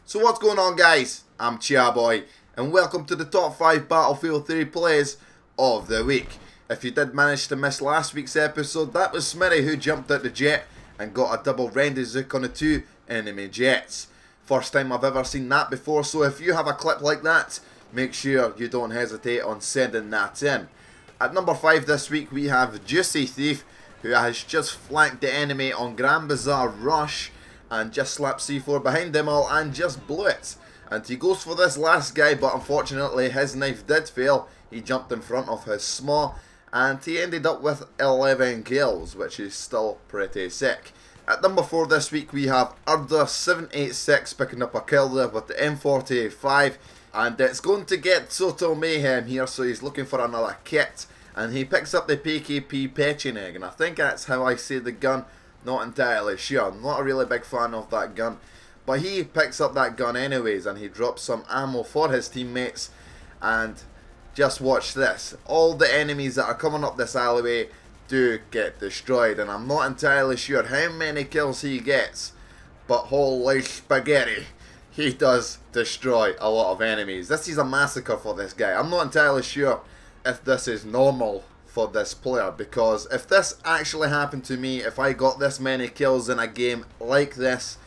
So what's going on, guys? I'm ChaBoy and welcome to the top 5 Battlefield 3 plays of the week. If you did manage to miss last week's episode, that was Smitty who jumped out the jet and got a double rendered zook on the 2 enemy jets. First time I've ever seen that before, so if you have a clip like that, make sure you don't hesitate on sending that in. At number 5 this week we have Juicy Thief, who has just flanked the enemy on Grand Bazaar Rush and just slapped C4 behind them all and just blew it. And he goes for this last guy, but unfortunately his knife did fail. He jumped in front of his SMAW and he ended up with 11 kills, which is still pretty sick. At number 4 this week we have Urda786 picking up a kill there with the M485, and it's going to get total mayhem here, so he's looking for another kit and he picks up the PKP Pecheneg, and I think that's how I say the gun. Not entirely sure. I'm not a really big fan of that gun. But he picks up that gun anyways and he drops some ammo for his teammates. And just watch this. All the enemies that are coming up this alleyway do get destroyed. And I'm not entirely sure how many kills he gets. But holy spaghetti, he does destroy a lot of enemies. This is a massacre for this guy. I'm not entirely sure if this is normal for this player, because if this actually happened to me, if I got this many kills in a game like this,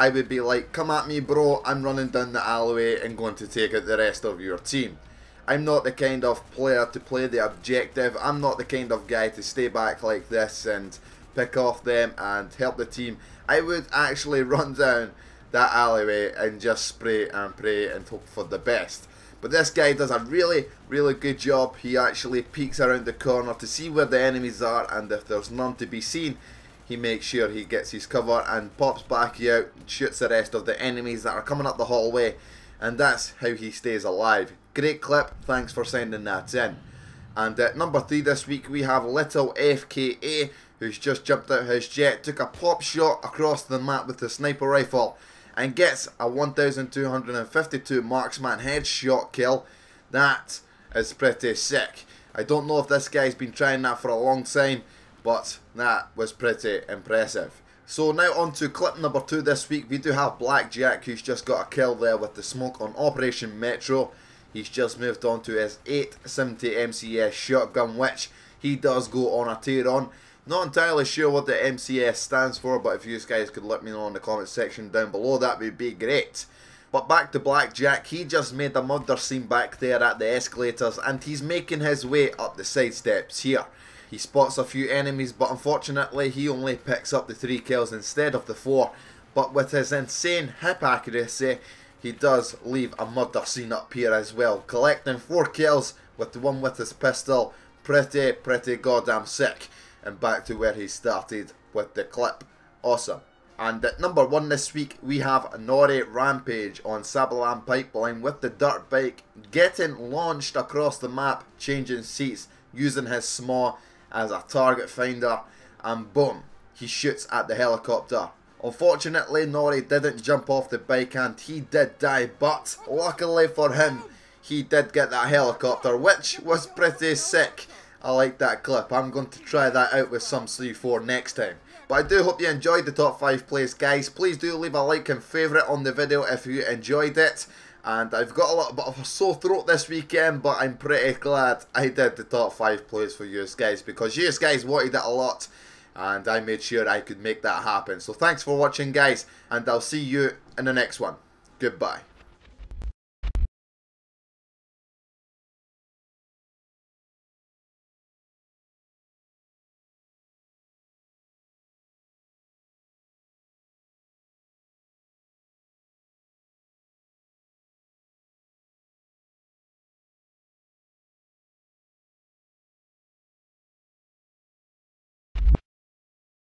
I would be like, come at me bro, I'm running down the alleyway and going to take out the rest of your team. I'm not the kind of player to play the objective. I'm not the kind of guy to stay back like this and pick off them and help the team. I would actually run down that alleyway and just spray and pray and hope for the best. But this guy does a really good job. He actually peeks around the corner to see where the enemies are, and if there's none to be seen, he makes sure he gets his cover and pops back out and shoots the rest of the enemies that are coming up the hallway, and that's how he stays alive. Great clip, thanks for sending that in. And at number 3 this week we have Little FKA, who's just jumped out his jet, took a pop shot across the map with the sniper rifle and gets a 1252 marksman headshot kill. That is pretty sick. I don't know if this guy's been trying that for a long time, but that was pretty impressive. So now on to clip number 2 this week. We do have Blackjack, who's just got a kill there with the smoke on Operation Metro. He's just moved on to his 870 MCS shotgun, which he does go on a tear on. Not entirely sure what the MCS stands for, but if you guys could let me know in the comment section down below, that would be great. But back to Blackjack, he just made a murder scene back there at the escalators and he's making his way up the side steps here. He spots a few enemies, but unfortunately he only picks up the 3 kills instead of the 4. But with his insane hip accuracy, he does leave a murder scene up here as well, collecting 4 kills with the one with his pistol. Pretty goddamn sick. And back to where he started with the clip. Awesome. And at number 1 this week we have Nori Rampage on Sabalam Pipeline with the dirt bike, getting launched across the map, changing seats, using his SMAW as a target finder, and boom, he shoots at the helicopter. Unfortunately Nori didn't jump off the bike and he did die, but luckily for him he did get that helicopter, which was pretty sick. I like that clip. I'm going to try that out with some C4 next time. But I do hope you enjoyed the top 5 plays, guys. Please do leave a like and favourite on the video if you enjoyed it. And I've got a little bit of a sore throat this weekend, but I'm pretty glad I did the top 5 plays for you guys, because you guys wanted it a lot and I made sure I could make that happen. So thanks for watching, guys, and I'll see you in the next one. Goodbye.